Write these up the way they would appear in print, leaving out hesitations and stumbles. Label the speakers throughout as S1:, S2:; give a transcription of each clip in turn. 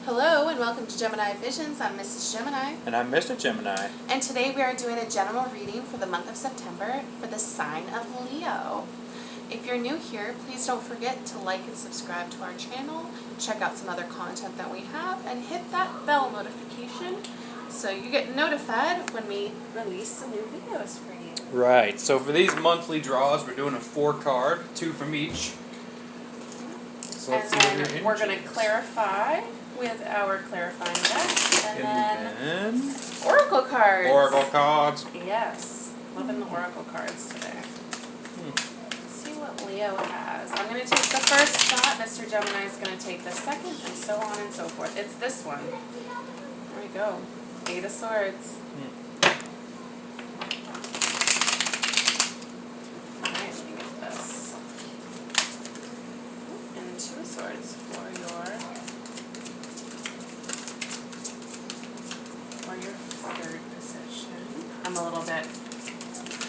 S1: Hello and welcome to Gemini Visions. I'm Mrs. Gemini.
S2: And I'm Mr. Gemini.
S1: And today we are doing a general reading for the month of September for the sign of Leo. If you're new here, please don't forget to like and subscribe to our channel, check out some other content that we have, and hit that bell notification so you get notified when we release some new videos for you.
S2: Right, so for these monthly draws, we're doing a 4-card, 2 from each. So
S1: And then we're going to clarify with our clarifying deck, and then oracle cards.
S2: Oracle cards.
S1: Yes, loving the oracle cards today. Let's see what Leo has. I'm going to take the first spot. Mr. Gemini is going to take the second, and so on and so forth. It's this one. There we go. 8 of Swords. All right, let me get this. And 2 of Swords for your third position. I'm a little bit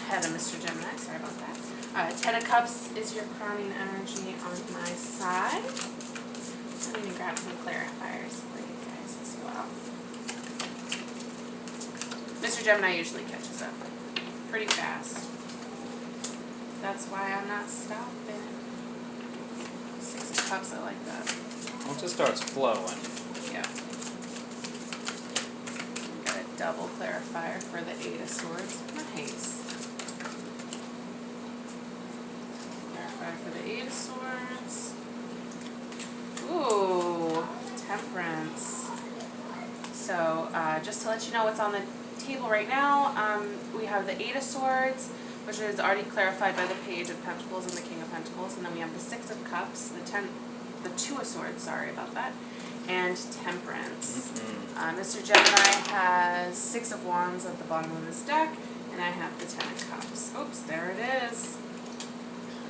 S1: ahead of Mr. Gemini, sorry about that. 10 of Cups is your crowning energy on my side. I'm going to grab some clarifiers for you guys as well. Mr. Gemini usually catches up pretty fast. That's why I'm not stopping. 6 of Cups, I like that.
S2: Once it starts flowing.
S1: Yeah. Got a double clarifier for the 8 of Swords. Nice. Clarifier for the 8 of Swords. Ooh, Temperance. So, just to let you know what's on the table right now, we have the 8 of Swords, which is already clarified by the Page of Pentacles and the King of Pentacles, and then we have the 6 of Cups, the 2 of Swords, sorry about that, and Temperance. Mr. Gemini has 6 of Wands at the bottom of his deck, and I have the 10 of Cups. Oops, there it is.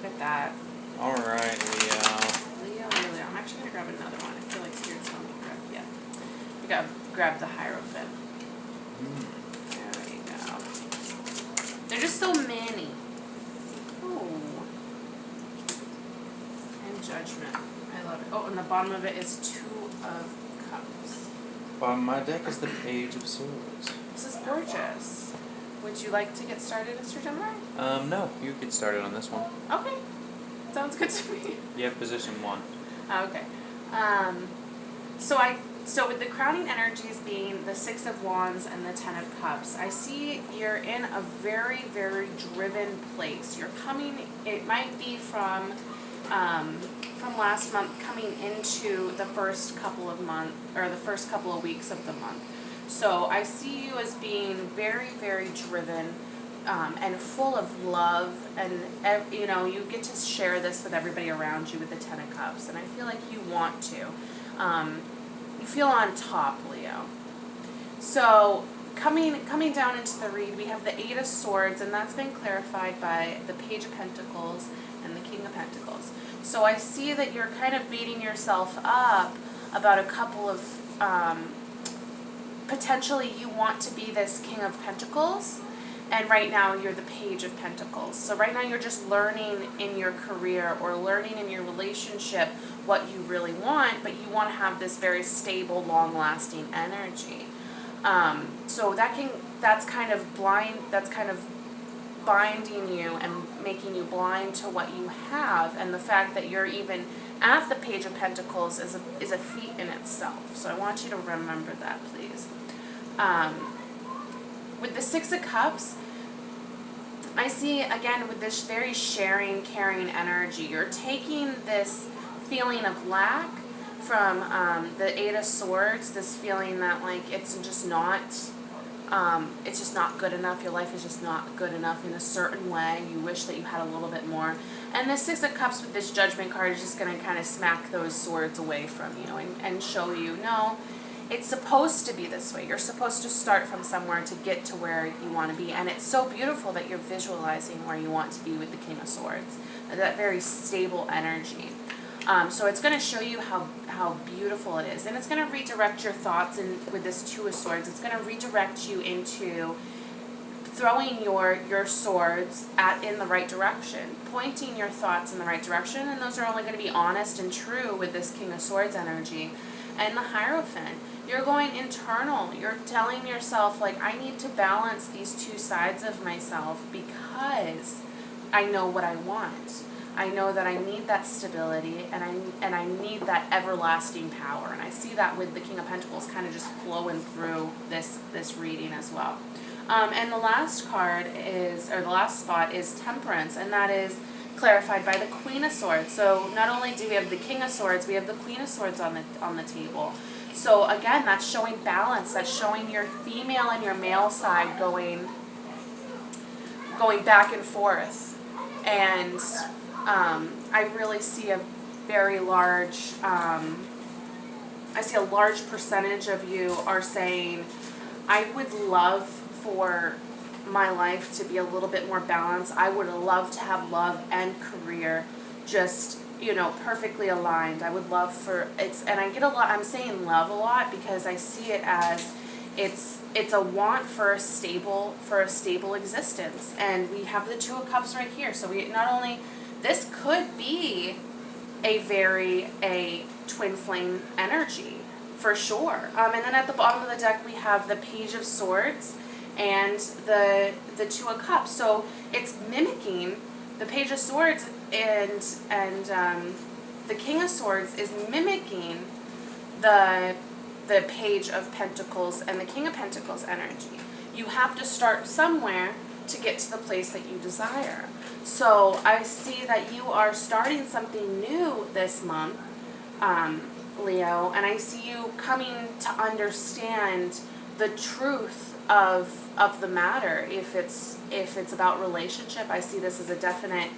S1: Look at that.
S2: Alright,
S1: Leo. I'm actually going to grab another one. I feel like Spirit's telling me to grab, yeah. We got to grab the Hierophant. There we go. There's just so many. Ooh. And Judgment. I love it. Oh, and the bottom of it is 2 of Cups.
S2: Bottom of my deck is the Page of Swords.
S1: This is gorgeous. Would you like to get started, Mr. Gemini?
S2: No, you get started on this one.
S1: Okay. Sounds good to me.
S2: You have position 1.
S1: Okay. So with the crowning energies being the 6 of Wands and the 10 of Cups, I see you're in a very, very driven place. You're coming, it might be from last month coming into the first couple of months, or the first couple of weeks of the month. So I see you as being very, very driven, and full of love, and you know, you get to share this with everybody around you with the 10 of Cups, and I feel like you want to. You feel on top, Leo. So coming down into the read, we have the 8 of Swords, and that's been clarified by the Page of Pentacles and the King of Pentacles. So I see that you're kind of beating yourself up about a couple of, potentially you want to be this King of Pentacles, and right now you're the Page of Pentacles. So right now you're just learning in your career or learning in your relationship what you really want, but you want to have this very stable, long-lasting energy. So that's kind of binding you and making you blind to what you have, and the fact that you're even at the Page of Pentacles is a feat in itself. So I want you to remember that, please. With the 6 of Cups, I see, again, with this very sharing, caring energy, you're taking this feeling of lack from the 8 of Swords, this feeling that, like, it's just not good enough. Your life is just not good enough in a certain way. You wish that you had a little bit more. And the 6 of Cups with this Judgment card is just going to kind of smack those swords away from you and show you, no, it's supposed to be this way. You're supposed to start from somewhere to get to where you want to be. And it's so beautiful that you're visualizing where you want to be with the King of Swords. That very stable energy. So it's going to show you how beautiful it is. And it's going to redirect your thoughts, and with this 2 of Swords, it's going to redirect you into throwing your swords in the right direction, pointing your thoughts in the right direction, and those are only going to be honest and true with this King of Swords energy. and the Hierophant. You're going internal. You're telling yourself, like, I need to balance these two sides of myself because I know what I want. I know that I need that stability, and I need that everlasting power. And I see that with the King of Pentacles kind of just flowing through this reading as well. And the last card is, or the last spot is Temperance, and that is clarified by the Queen of Swords. So not only do we have the King of Swords, we have the Queen of Swords on the table. So again, that's showing balance. That's showing your female and your male side going back and forth. And I really see a very large, I see a large percentage of you are saying, I would love for my life to be a little bit more balanced. I would love to have love and career just, you know, perfectly aligned. I would love for and I get a lot, I'm saying love a lot because I see it as it's a want for a stable existence. And we have the Two of Cups right here. So we not only, this could be a twin flame energy for sure. And then at the bottom of the deck we have the Page of Swords and the Two of Cups. So it's mimicking the Page of Swords, and the King of Swords is mimicking the Page of Pentacles and the King of Pentacles energy. You have to start somewhere to get to the place that you desire. So I see that you are starting something new this month, Leo, and I see you coming to understand the truth of the matter. If it's about relationship, I see this as a definite.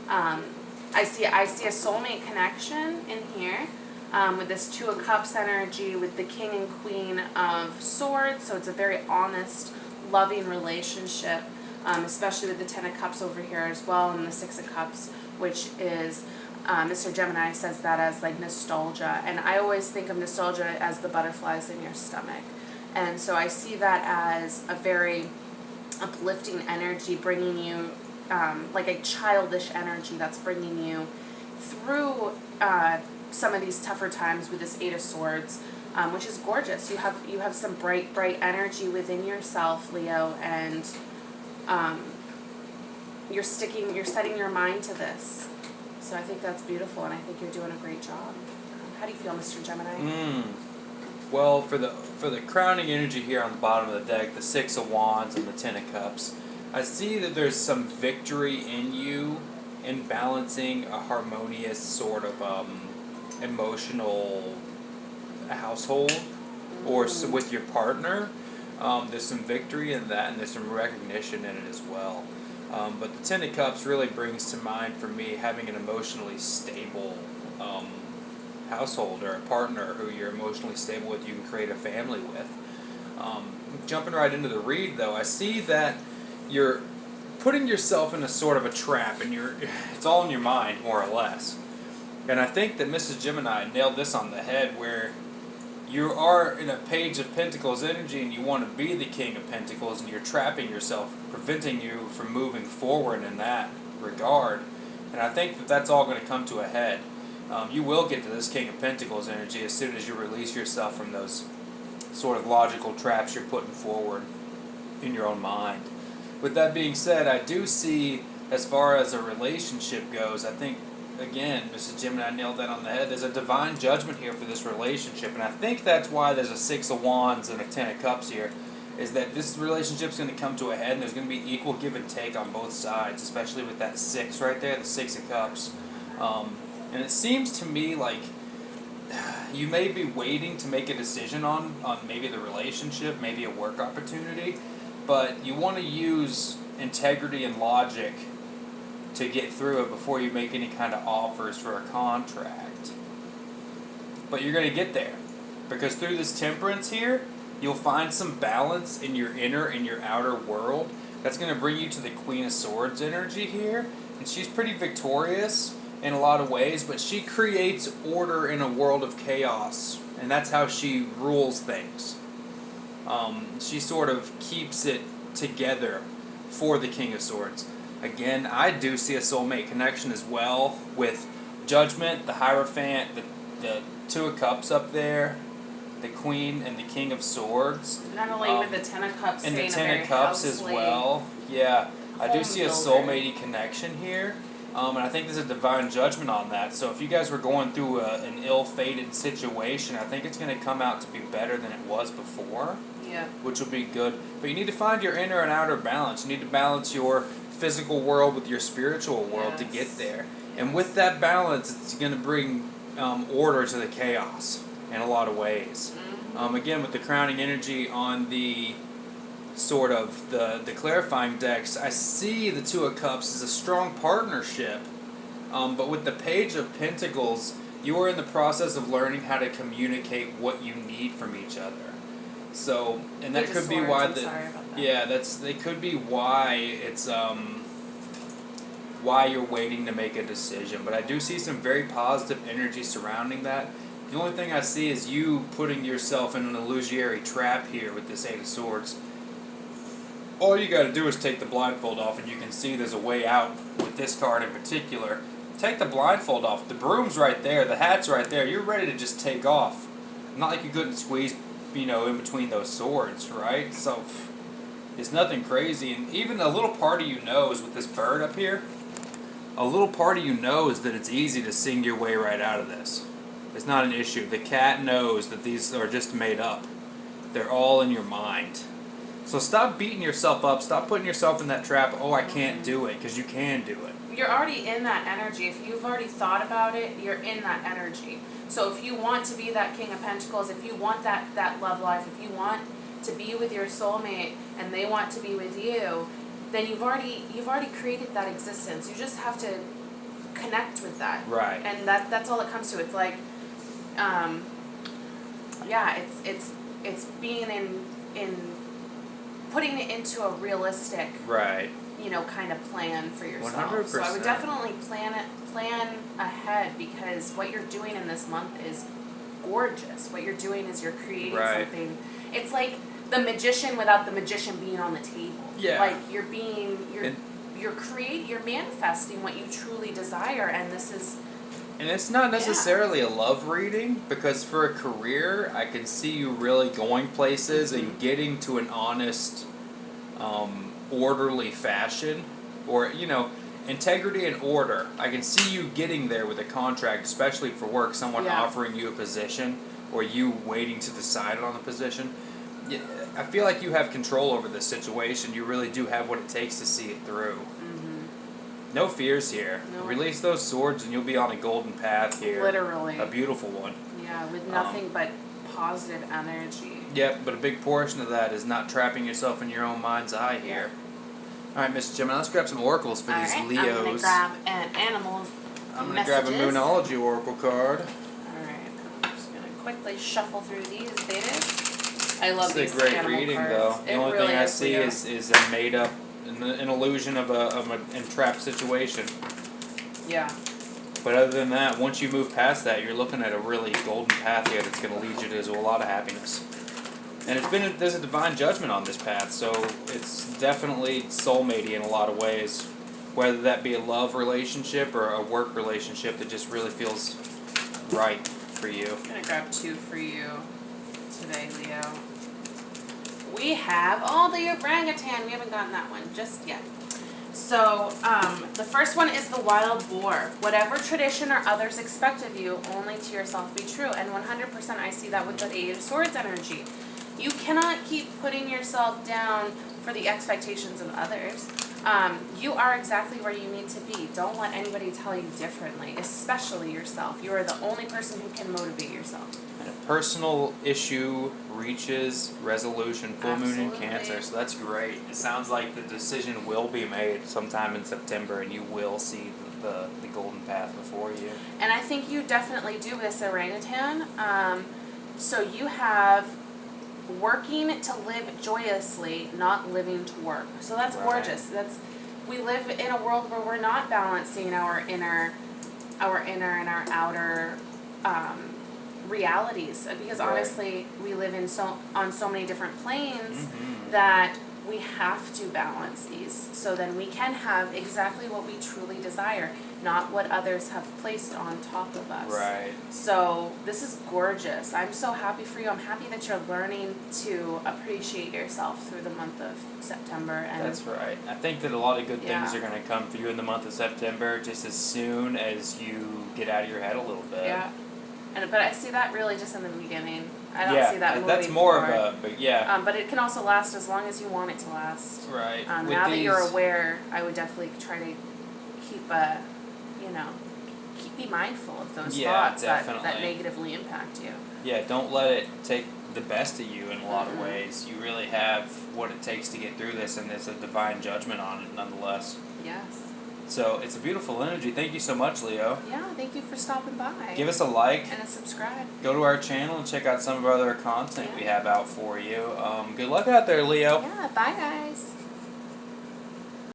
S1: I see a soulmate connection in here. With this Two of Cups energy, with the King and Queen of Swords, so it's a very honest, loving relationship, especially with the Ten of Cups over here as well, and the Six of Cups, which is, Mr. Gemini says that as like nostalgia, and I always think of nostalgia as the butterflies in your stomach, and so I see that as a very uplifting energy, bringing you, like a childish energy that's bringing you through some of these tougher times with this Eight of Swords, which is gorgeous. You have some bright energy within yourself, Leo, and you're setting your mind to this. So I think that's beautiful, and I think you're doing a great job. How do you feel, Mr. Gemini?
S2: Well, for the crowning energy here on the bottom of the deck, the Six of Wands and the Ten of Cups, I see that there's some victory in you in balancing a harmonious sort of emotional household, or with your partner. There's some victory in that, and there's some recognition in it as well. But the Ten of Cups really brings to mind for me having an emotionally stable household, or a partner who you're emotionally stable with, you can create a family with. Jumping right into the read, though, I see that you're putting yourself in a sort of a trap, and it's all in your mind, more or less. And I think that Mrs. Gemini nailed this on the head, where you are in a Page of Pentacles energy and you want to be the King of Pentacles, and you're trapping yourself, preventing you from moving forward in that regard. And I think that that's all going to come to a head. You will get to this King of Pentacles energy as soon as you release yourself from those sort of logical traps you're putting forward in your own mind. With that being said, I do see, as far as a relationship goes, I think, again, Mrs. Gemini nailed that on the head. There's a divine judgment here for this relationship, and I think that's why there's a Six of Wands and a Ten of Cups here, is that this relationship's going to come to a head, and there's going to be equal give and take on both sides, especially with that six right there, the Six of Cups. And it seems to me like you may be waiting to make a decision on maybe the relationship, maybe a work opportunity, but you want to use integrity and logic to get through it before you make any kind of offers for a contract. But you're going to get there, because through this Temperance here, you'll find some balance in your inner and your outer world. That's going to bring you to the Queen of Swords energy here, and she's pretty victorious in a lot of ways, but she creates order in a world of chaos, and that's how she rules things. She sort of keeps it together for the King of Swords. Again, I do see a soulmate connection as well with Judgment, the Hierophant, the Two of Cups up there, the Queen and the King of Swords.
S1: Not only with the Ten of Cups
S2: and the
S1: saying a
S2: Ten
S1: very
S2: of Cups as
S1: housely
S2: well. Yeah, I do
S1: home
S2: see a
S1: builder.
S2: soulmate connection here. And I think there's a divine judgment on that. So if you guys were going through an ill-fated situation, I think it's going to come out to be better than it was before.
S1: Yeah.
S2: Which will be good. But you need to find your inner and outer balance. You need to balance your physical world with your spiritual world to get there. And with that balance, it's going to bring order to the chaos in a lot of ways. Again, with the crowning energy on the sort of the clarifying decks, I see the Two of Cups as a strong partnership. But with the Page of Pentacles, you are in the process of learning how to communicate what you need from each other. So, and that
S1: Page
S2: could
S1: of
S2: be
S1: Swords,
S2: why
S1: I'm sorry about that.
S2: yeah, they could be why it's why you're waiting to make a decision. But I do see some very positive energy surrounding that. The only thing I see is you putting yourself in an illusory trap here with this Eight of Swords. All you got to do is take the blindfold off, and you can see there's a way out with this card in particular. Take the blindfold off. The broom's right there. The hat's right there. You're ready to just take off. Not like you couldn't squeeze, in between those swords, right? So it's nothing crazy. And even a little part of you knows with this bird up here, a little part of you knows that it's easy to sing your way right out of this. It's not an issue. The cat knows that these are just made up. They're all in your mind. So stop beating yourself up. Stop putting yourself in that trap. Oh, I can't do it, because you can do it.
S1: You're already in that energy. If you've already thought about it, you're in that energy. So if you want to be that King of Pentacles, if you want that love life, if you want to be with your soulmate and they want to be with you, then you've already created that existence. You just have to connect with that.
S2: Right.
S1: And that's all it comes to. It's like it's being in putting it into a realistic
S2: Right.
S1: Kind of plan for yourself.
S2: 100%.
S1: So I would definitely plan ahead, because what you're doing in this month is gorgeous. What you're doing is you're creating something. It's like the magician without the magician being on the table.
S2: Yeah.
S1: Like you're manifesting what you truly desire, and this is.
S2: And it's not necessarily a love reading, because for a career, I can see you really going places and getting to an honest, orderly fashion, or, integrity and order. I can see you getting there with a contract, especially for work, someone offering you a position, or you waiting to decide on the position. Yeah, I feel like you have control over this situation. You really do have what it takes to see it through. No fears here.
S1: No.
S2: Release those swords and you'll be on a golden path here.
S1: Literally.
S2: A beautiful one.
S1: Yeah, with nothing but positive energy.
S2: Yep, but a big portion of that is not trapping yourself in your own mind's eye here. Alright, Miss Gemini, let's grab some oracles for these Leos.
S1: I'm going to grab an animal
S2: I'm going to grab a Moonology oracle card.
S1: Alright, I'm just going to quickly shuffle through these babies. I love these
S2: It's a great
S1: animal
S2: reading,
S1: cards.
S2: though. The only
S1: really
S2: thing I
S1: is,
S2: see
S1: Leo.
S2: is a made-up, an illusion of an entrapped situation.
S1: Yeah.
S2: But other than that, once you move past that, you're looking at a really golden path here that's going to lead you to a lot of happiness. And there's a divine judgment on this path, so it's definitely soulmatey in a lot of ways. Whether that be a love relationship or a work relationship that just really feels right for you.
S1: I'm going to grab two for you today, Leo. We have the orangutan. We haven't gotten that one just yet. So, the first one is the wild boar. Whatever tradition or others expect of you, only to yourself be true. And 100% I see that with the Eight of Swords energy. You cannot keep putting yourself down for the expectations of others. You are exactly where you need to be. Don't let anybody tell you differently, especially yourself. You are the only person who can motivate yourself.
S2: And a personal issue reaches resolution, full moon in
S1: Absolutely.
S2: Cancer, so that's great. It sounds like the decision will be made sometime in September, and you will see the golden path before you.
S1: And I think you definitely do this orangutan. So you have working to live joyously, not living to work. So that's gorgeous. We live in a world where we're not balancing our inner and our outer realities, because honestly we live on so many different planes that we have to balance these, so then we can have exactly what we truly desire. not what others have placed on top of us.
S2: Right.
S1: So this is gorgeous. I'm so happy for you. I'm happy that you're learning to appreciate yourself through the month of September. And
S2: That's right. I think that a lot of good things
S1: Yeah.
S2: are going to come for you in the month of September, just as soon as you get out of your head a little bit.
S1: yeah. But I see that really just in the beginning. I don't
S2: Yeah,
S1: see that moving
S2: that's more
S1: forward.
S2: of a, but yeah,
S1: But it can also last as long as you want it to last.
S2: right. With
S1: Now that you're
S2: these-
S1: aware, I would definitely try to keep be mindful of those
S2: Yeah,
S1: thoughts that
S2: definitely.
S1: negatively impact you.
S2: Yeah, don't let it take the best of you in a lot of
S1: Mhm.
S2: ways. You really have what it takes to get through this, and there's a divine judgment on it nonetheless.
S1: Yes.
S2: So it's a beautiful energy. Thank you so much, Leo.
S1: Yeah, thank you for stopping by.
S2: Give us a like.
S1: And a subscribe.
S2: Go to our channel and check out some of our other content
S1: Yeah.
S2: we have out for you. Good luck out there, Leo.
S1: Yeah, bye guys.